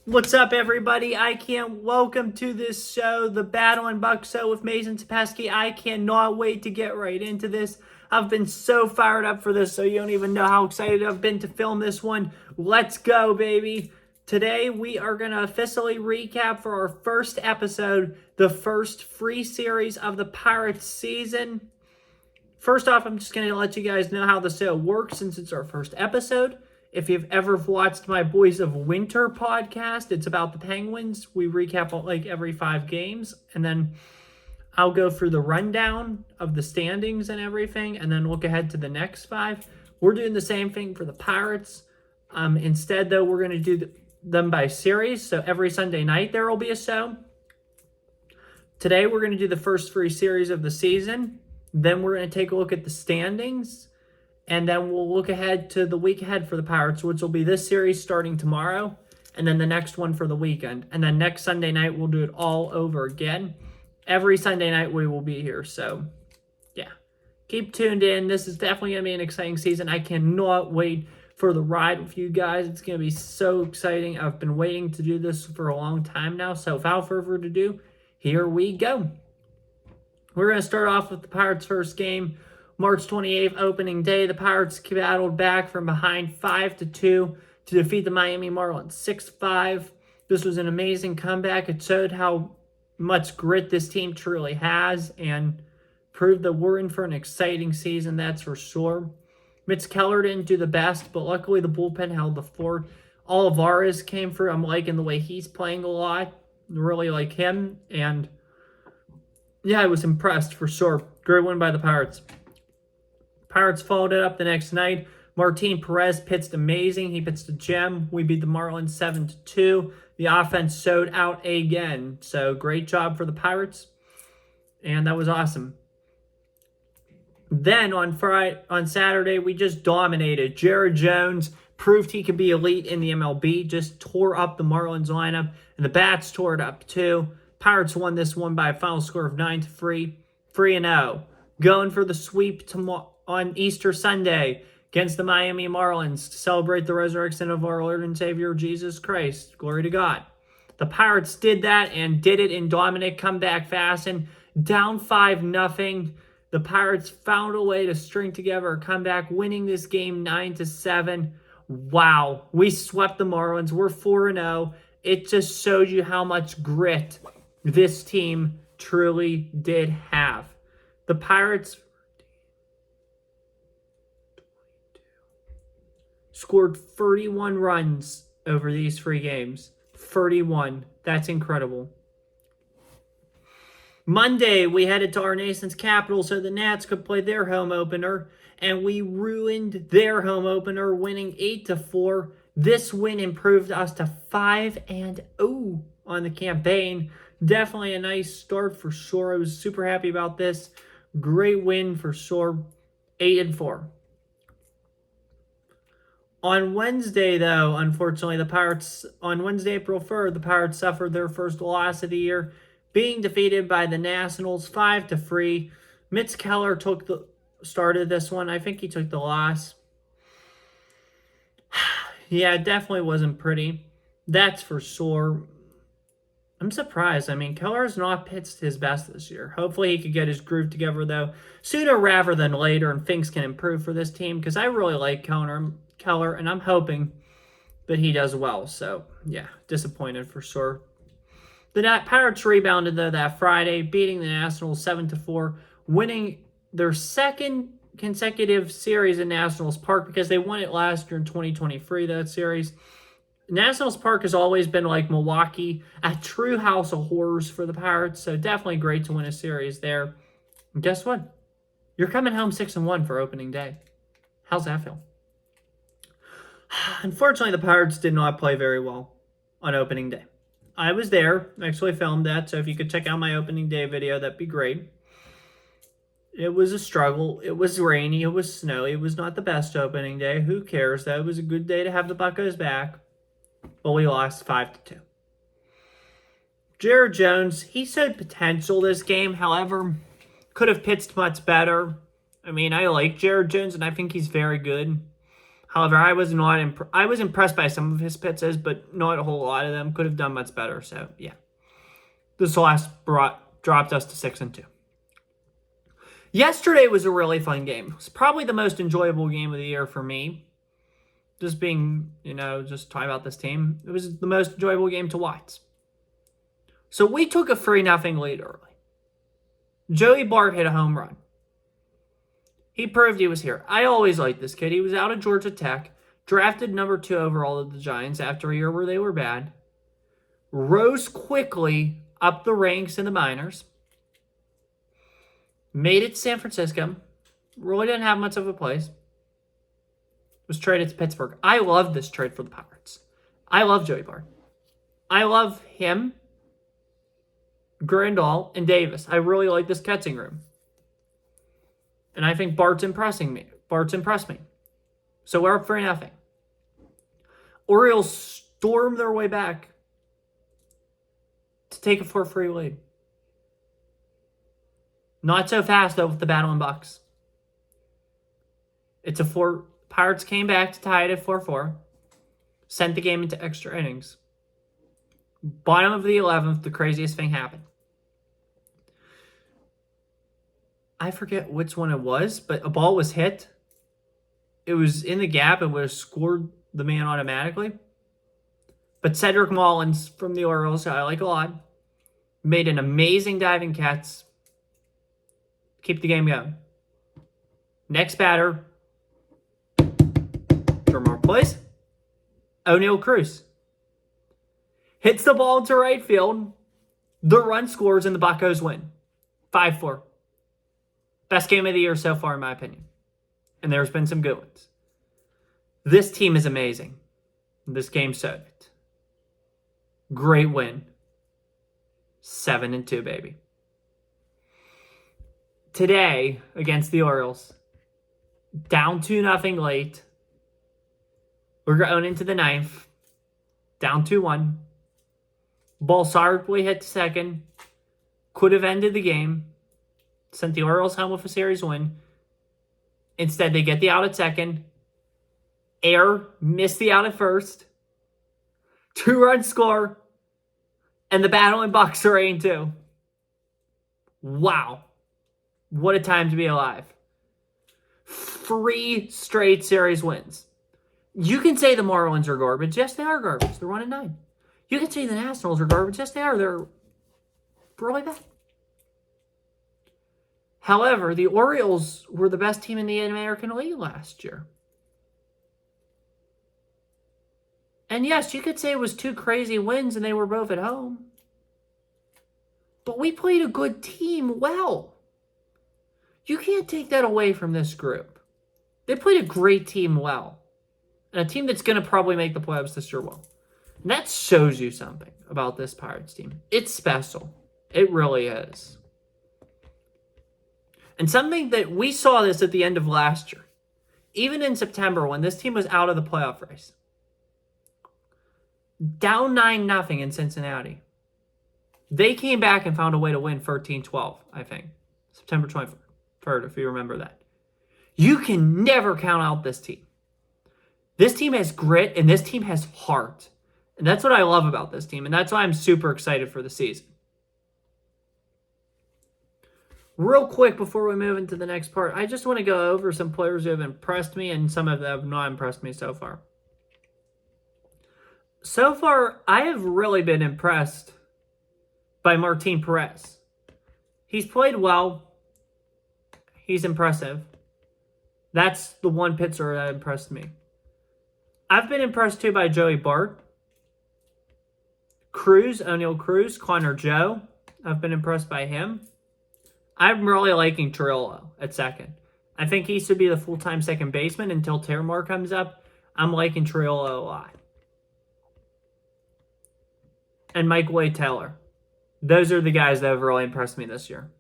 What's up, everybody? Welcome to this show, the Battling Bucks Show with Mason Tepesky. I cannot wait to get right into this. I've been so fired up for this, so you don't even know how excited I've been to film this one. Let's go, baby. Today, we are going to officially recap for our first episode, the first free series of the Pirates season. First off, I'm just going to let you guys know how the show works since it's our first episode. If you've ever watched my Boys of Winter podcast, it's about the Penguins. We recap like every 5 games, and then I'll go through the rundown of the standings and everything, and then look ahead to the next 5. We're doing the same thing for the Pirates. Instead, though, we're going to do them by series, so every Sunday night there will be a show. Today, we're going to do the first 3 series of the season. Then we're going to take a look at the standings. And then we'll look ahead to the week ahead for the Pirates, which will be this series starting tomorrow, and then the next one for the weekend. And then next Sunday night, we'll do it all over again. Every Sunday night, we will be here. So, yeah. Keep tuned in. This is definitely going to be an exciting season. I cannot wait for the ride with you guys. It's going to be so exciting. I've been waiting to do this for a long time now. So, without further ado, here we go. We're going to start off with the Pirates' first game. March 28th, opening day, the Pirates battled back from behind 5-2 to defeat the Miami Marlins 6-5. This was an amazing comeback. It showed how much grit this team truly has and proved that we're in for an exciting season, that's for sure. Mitch Keller didn't do the best, but luckily the bullpen held the fort. Olivares came through. I'm liking the way he's playing a lot. Really like him. And yeah, I was impressed for sure. Great win by the Pirates. Pirates followed it up the next night. Martin Perez pitched amazing. He pitched a gem. We beat the Marlins 7-2. The offense showed out again. So great job for the Pirates. And that was awesome. Then on Saturday, we just dominated. Jared Jones proved he could be elite in the MLB. Just tore up the Marlins lineup. And the Bats tore it up too. Pirates won this one by a final score of 9-3. 3-0. Going for the sweep tomorrow on Easter Sunday against the Miami Marlins to celebrate the resurrection of our Lord and Savior Jesus Christ. Glory to God. The Pirates did that and did it in dominant comeback fashion. Down 5-0. The Pirates found a way to string together a comeback, winning this game 9-7. Wow. We swept the Marlins. We're 4-0. It just showed you how much grit this team truly did have. The Pirates scored 31 runs over these 3 games. 31. That's incredible. Monday, we headed to our nation's capital so the Nats could play their home opener, and we ruined their home opener, winning 8-4. This win improved us to 5-0 on the campaign. Definitely a nice start for sure. I was super happy about this. Great win for sure. 8-4. On Wednesday, though, unfortunately, on Wednesday, April 3rd, the Pirates suffered their first loss of the year, being defeated by the Nationals 5-3. Mitch Keller started this one. I think he took the loss. Yeah, it definitely wasn't pretty. That's for sure. I'm surprised. I mean, Keller has not pitched his best this year. Hopefully he could get his groove together, though, sooner rather than later, and things can improve for this team, because I really like Keller, and I'm hoping that he does well. So, yeah, disappointed for sure. The Pirates rebounded, though, that Friday, beating the Nationals 7-4, winning their second consecutive series in Nationals Park, because they won it last year in 2023, that series. Nationals Park has always been like Milwaukee, a true house of horrors for the Pirates, so definitely great to win a series there. And guess what? You're coming home 6-1 for opening day. How's that feel? Unfortunately, the Pirates did not play very well on opening day. I was there, actually filmed that, so if you could check out my opening day video, that'd be great. It was a struggle. It was rainy. It was snowy. It was not the best opening day. Who cares? That was a good day to have the Buccos back. But we lost 5-2. Jared Jones, he showed potential this game. However, could have pitched much better. I mean, I like Jared Jones, and I think he's very good. However, I was impressed by some of his pitches, but not a whole lot of them. Could have done much better. So yeah, this loss dropped us to 6-2. Yesterday was a really fun game. It's probably the most enjoyable game of the year for me. Just being, just talking about this team. It was the most enjoyable game to watch. So we took a 3-0 lead early. Joey Bart hit a home run. He proved he was here. I always liked this kid. He was out of Georgia Tech, drafted number 2 overall of the Giants after a year where they were bad, rose quickly up the ranks in the minors, made it to San Francisco, really didn't have much of a place, was traded to Pittsburgh. I love this trade for the Pirates. I love Joey Bart. I love him, Grandal, and Davis. I really like this catching room. And I think Bart's impressed me. So we're up 3-0. Orioles storm their way back to take a 4-3 lead. Not so fast, though, with the Battlin Bucs. Pirates came back to tie it at 4-4. Sent the game into extra innings. Bottom of the 11th, the craziest thing happened. I forget which one it was, but a ball was hit. It was in the gap and would have scored the man automatically. But Cedric Mullins from the Orioles, who I like a lot, made an amazing diving catch. Keep the game going. Next batter. Drumroll, please. O'Neal Cruz. Hits the ball to right field. The run scores and the Buccos win. 5-4. Best game of the year so far, in my opinion. And there's been some good ones. This team is amazing. This game showed it. Great win. 7-2, baby. Today, against the Orioles, down 2-0 late. We're going into the 9th. Down 2-1. Ball sorrowfully hit to second. Could have ended the game. Sent the Orioles home with a series win. Instead, they get the out at second. Air missed the out at first. 2-run score. And the Battlin Bucs are 8-2. Wow. What a time to be alive. 3 straight series wins. You can say the Marlins are garbage. Yes, they are garbage. They're 1-9. You can say the Nationals are garbage. Yes, they are. They're really bad. However, the Orioles were the best team in the American League last year. And yes, you could say it was 2 crazy wins and they were both at home. But we played a good team well. You can't take that away from this group. They played a great team well. And a team that's going to probably make the playoffs this year well. And that shows you something about this Pirates team. It's special. It really is. And something that we saw this at the end of last year. Even in September when this team was out of the playoff race. Down 9-0 in Cincinnati. They came back and found a way to win 13-12, I think. September 23rd, if you remember that. You can never count out this team. This team has grit and this team has heart. And that's what I love about this team. And that's why I'm super excited for the season. Real quick before we move into the next part, I just want to go over some players who have impressed me and some of them have not impressed me so far. So far, I have really been impressed by Martin Perez. He's played well. He's impressive. That's the one pitcher that impressed me. I've been impressed too by Joey Bart. O'Neal Cruz, Connor Joe. I've been impressed by him. I'm really liking Trillo at second. I think he should be the full-time second baseman until Terramore comes up. I'm liking Trillo a lot. And Mike Wade Taylor. Those are the guys that have really impressed me this year.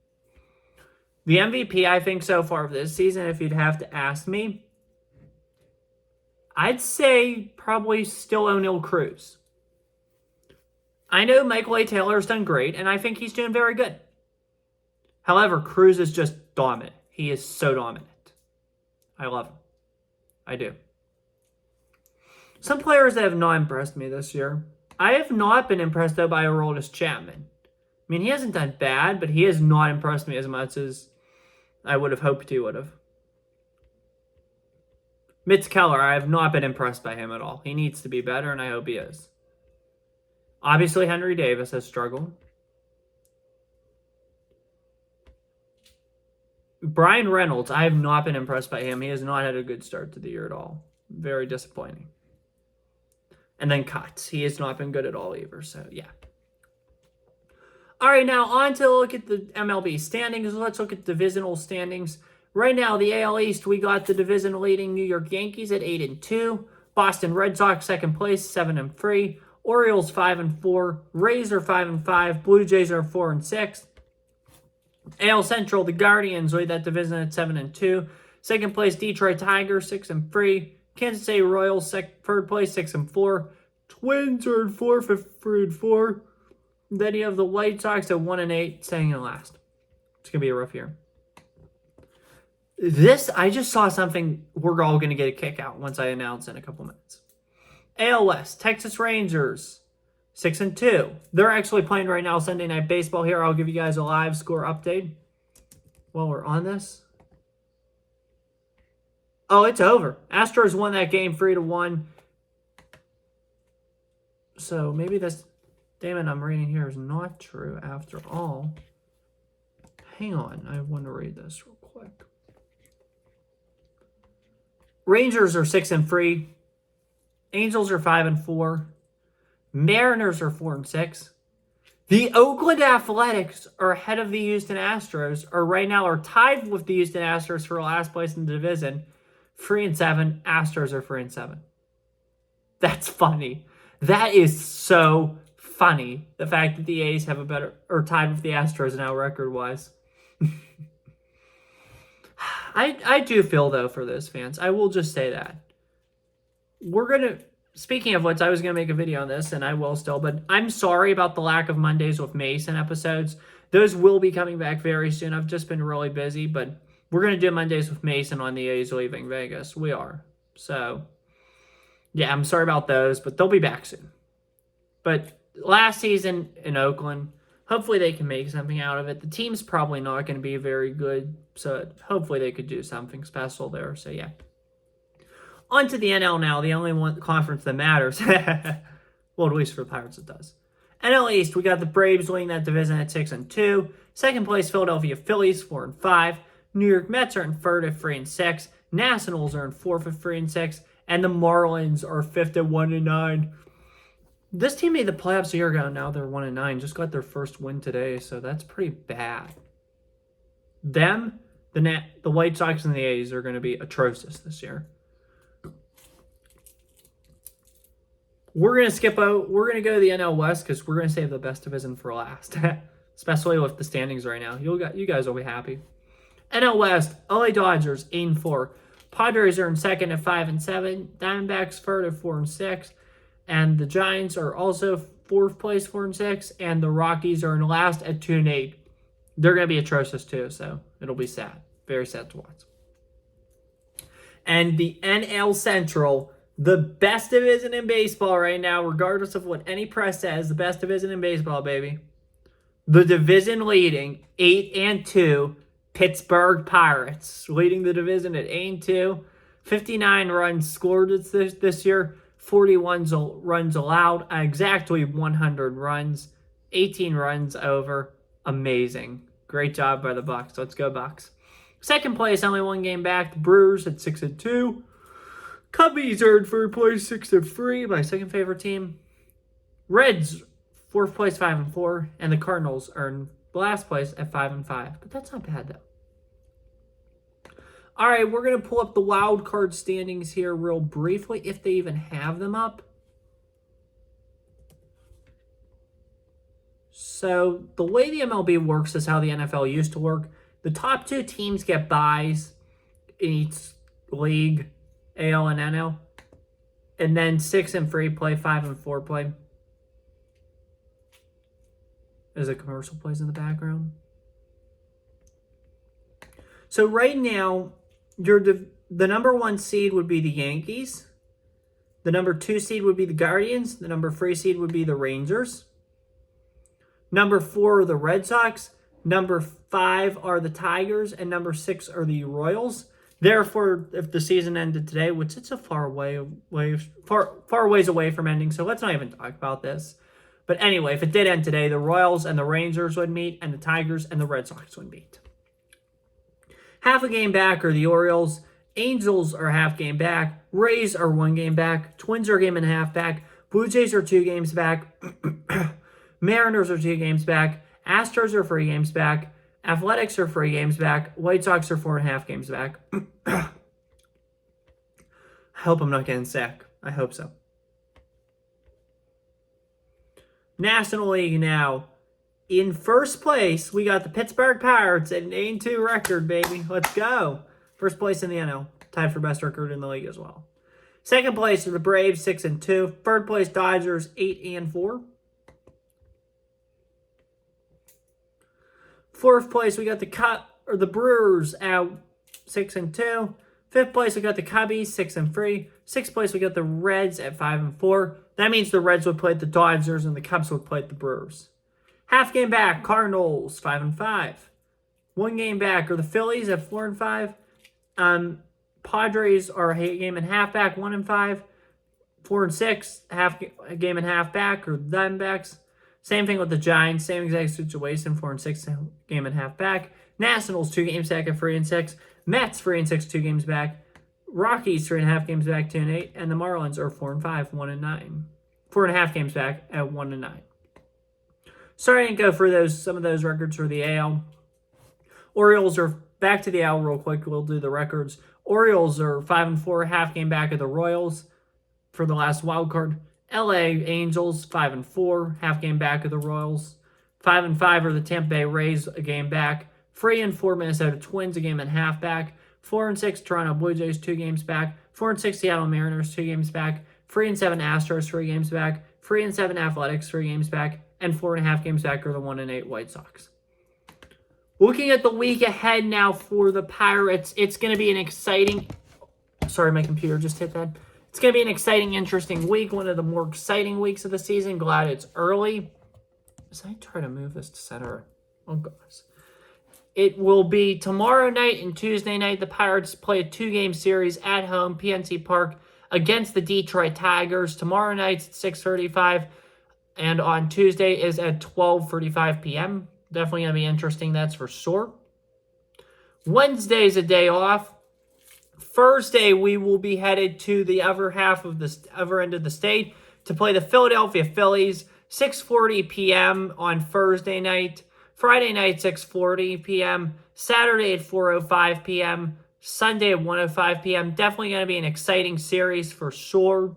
The MVP, I think, so far of this season, if you'd have to ask me, I'd say probably still O'Neal Cruz. I know Mike Wade Taylor's done great, and I think he's doing very good. However, Cruz is just dominant. He is so dominant. I love him. I do. Some players that have not impressed me this year. I have not been impressed, though, by Aroldis Chapman. I mean, he hasn't done bad, but he has not impressed me as much as I would have hoped he would have. Mitch Keller, I have not been impressed by him at all. He needs to be better, and I hope he is. Obviously, Henry Davis has struggled. Brian Reynolds, I have not been impressed by him. He has not had a good start to the year at all. Very disappointing. And then Kutz. He has not been good at all either, so yeah. All right, now on to look at the MLB standings. Let's look at divisional standings. Right now, the AL East, we got the division leading New York Yankees at 8-2. Boston Red Sox second place, 7-3. Orioles 5-4. Rays are 5-5. Blue Jays are 4-6. AL Central, the Guardians lead that division at 7-2. Second place, Detroit Tigers 6-3. Kansas City Royals third place 6-4. Twins are in fourth at 3-4. Then you have the White Sox at 1-8, staying in last. It's gonna be a rough year. I just saw something we're all gonna get a kick out once I announce in a couple minutes. AL West, Texas Rangers 6-2. They're actually playing right now Sunday Night Baseball here. I'll give you guys a live score update while we're on this. Oh, it's over. Astros won that game 3-1. So maybe this statement I'm reading here is not true after all. Hang on. I want to read this real quick. Rangers are 6-3. Angels are 5-4. Mariners are 4-6. The Oakland Athletics are ahead of the Houston Astros, or right now are tied with the Houston Astros for last place in the division. 3-7. Astros are 3-7. That's funny. That is so funny. The fact that the A's have a better, or tied with the Astros now record-wise. I do feel, though, for those fans. I will just say that. Speaking of which, I was going to make a video on this, and I will still, but I'm sorry about the lack of Mondays with Mason episodes. Those will be coming back very soon. I've just been really busy, but we're going to do Mondays with Mason on the A's leaving Vegas. We are. So, yeah, I'm sorry about those, but they'll be back soon. But last season in Oakland, hopefully they can make something out of it. The team's probably not going to be very good, so hopefully they could do something special there. So, yeah. On to the NL now, the only one conference that matters. Well, at least for the Pirates it does. NL East, we got the Braves leading that division at 6-2. Second place, Philadelphia Phillies, 4-5. New York Mets are in third at 3-6. Nationals are in fourth at 3-6. And the Marlins are fifth at 1-9. This team made the playoffs a year ago. Now they're 1-9. Just got their first win today, so that's pretty bad. The White Sox and the A's are going to be atrocious this year. We're going to we're going to go to the NL West because we're going to save the best division for last. Especially with the standings right now. You guys will be happy. NL West, LA Dodgers, 8-4. Padres are in second at 5-7. Diamondbacks third at 4-6. And the Giants are also fourth place, 4-6. And the Rockies are in last at 2-8. They're going to be atrocious too, so it'll be sad. Very sad to watch. And the NL Central, the best division in baseball right now, regardless of what any press says, the best division in baseball, baby. The division leading 8-2 Pittsburgh Pirates, leading the division at 8-2. 59 runs scored this year, 41 runs allowed, exactly 100 runs, 18 runs over. Amazing. Great job by the Bucks. Let's go Bucks. Second place, only one game back. The Brewers at 6-2. Cubbies are in third place, 6-3, my second favorite team. Reds, fourth place, 5-4, and the Cardinals are in last place at 5-5. But that's not bad though. All right, we're gonna pull up the wild card standings here real briefly, if they even have them up. So the way the MLB works is how the NFL used to work. The top two teams get byes in each league. AL and NL. And then 6-3 play, 5-4 play. As a commercial plays in the background. So right now, the number one seed would be the Yankees. The number 2 seed would be the Guardians. The number 3 seed would be the Rangers. Number 4 are the Red Sox. Number 5 are the Tigers. And number 6 are the Royals. Therefore, if the season ended today, which it's a far ways away from ending, so let's not even talk about this. But anyway, if it did end today, the Royals and the Rangers would meet, and the Tigers and the Red Sox would meet. Half a game back are the Orioles. Angels are half game back. Rays are 1 game back. Twins are a game and a half back. Blue Jays are 2 games back. Mariners are 2 games back. Astros are 3 games back. Athletics are 3 games back. White Sox are 4.5 games back. I hope I'm not getting sick. I hope so. National League now. In first place, we got the Pittsburgh Pirates at an 8-2 record, baby. Let's go. First place in the NL. Tied for best record in the league as well. Second place are the Braves, 6-2. Third place, Dodgers, 8-4. Fourth place, we got the Brewers at 6-2. Fifth place, we got the Cubbies, 6-3. Sixth place, we got the Reds at 5-4. That means the Reds would play the Dodgers and the Cubs would play the Brewers. Half game back, Cardinals, 5-5. 1 game back are the Phillies at 4-5. Padres are a game and a half back, 1-5. 4-6, a game and a half back are the Diamondbacks. Same thing with the Giants, same exact situation, 4-6, game and a half back. Nationals, 2 games back at 3-6. Mets, 3-6, 2 games back. Rockies, 3.5 games back, 2-8. And the Marlins are 4-5, 1-9. 4.5 games back at 1-9. Sorry I didn't go through some of those records for the AL. Orioles are back to the AL real quick. We'll do the records. Orioles are 5-4, half game back of the Royals for the last wild card. LA Angels, 5-4, half game back of the Royals. 5-5 are the Tampa Bay Rays, a game back. 3-4 Minnesota Twins, a game and a half back. 4-6 Toronto Blue Jays, 2 games back. 4-6 Seattle Mariners, 2 games back. 3-7 Astros, 3 games back. 3-7 Athletics, 3 games back. And 4.5 games back are the 1-8 White Sox. Looking at the week ahead now for the Pirates, it's going to be an exciting... Sorry, my computer just hit that. It's going to be an exciting, interesting week. One of the more exciting weeks of the season. Glad it's early. As I try to move this to center. Oh, gosh. It will be tomorrow night and Tuesday night. The Pirates play a 2-game series at home, PNC Park, against the Detroit Tigers. Tomorrow night's at 6:35, and on Tuesday is at 12:35 p.m. Definitely going to be interesting, that's for sure. Wednesday's a day off. Thursday, we will be headed to the other end of the state to play the Philadelphia Phillies, 6:40 p.m. on Thursday night. Friday night, 6:40 p.m. Saturday at 4:05 p.m. Sunday at 1:05 p.m. Definitely going to be an exciting series for sure.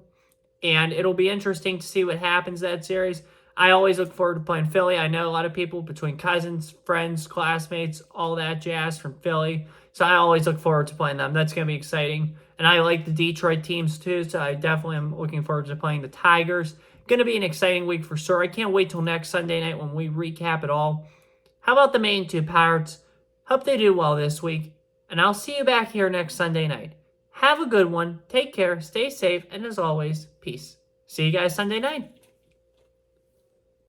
And it'll be interesting to see what happens in that series. I always look forward to playing Philly. I know a lot of people between cousins, friends, classmates, all that jazz from Philly. So I always look forward to playing them. That's going to be exciting. And I like the Detroit teams too, so I definitely am looking forward to playing the Tigers. Going to be an exciting week for sure. I can't wait till next Sunday night when we recap it all. How about the main 2 Pirates? Hope they do well this week. And I'll see you back here next Sunday night. Have a good one. Take care. Stay safe. And as always, peace. See you guys Sunday night.